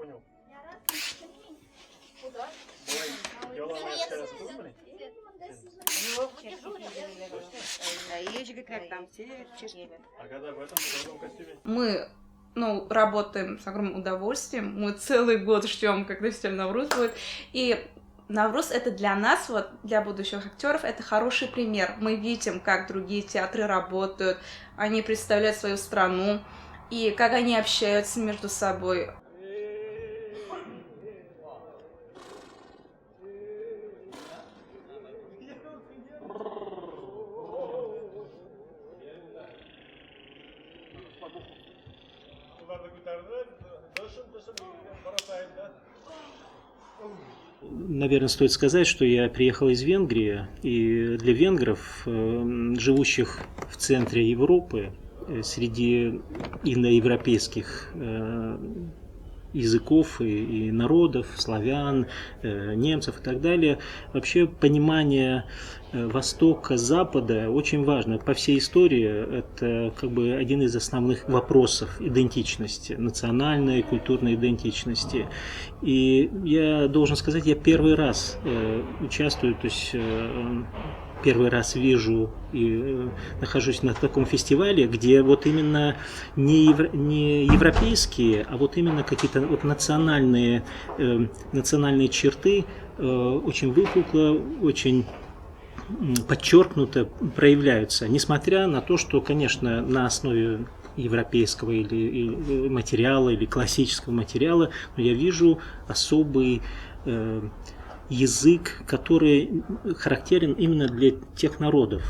понял. А когда в этом черном костюме? Мы, работаем с огромным удовольствием. Мы целый год ждем, когда фестиваль Навруз будет. И Навруз — это для нас, вот, для будущих актеров, это хороший пример. Мы видим, как другие театры работают, они представляют свою страну, и как они общаются между собой. Наверное, стоит сказать, что я приехал из Венгрии, и для венгров, живущих в центре Европы, среди индоевропейских языков и народов, славян, немцев и так далее, вообще понимание Востока, Запада очень важно. По всей истории это как бы один из основных вопросов идентичности, национальной, культурной идентичности. И я должен сказать, я первый раз участвую, то есть первый раз вижу и нахожусь на таком фестивале, где вот именно не европейские, а вот именно какие-то вот национальные черты очень выпукло, очень подчеркнуто проявляются, несмотря на то, что, конечно, на основе европейского или материала, или классического материала, но я вижу особый язык, который характерен именно для тех народов.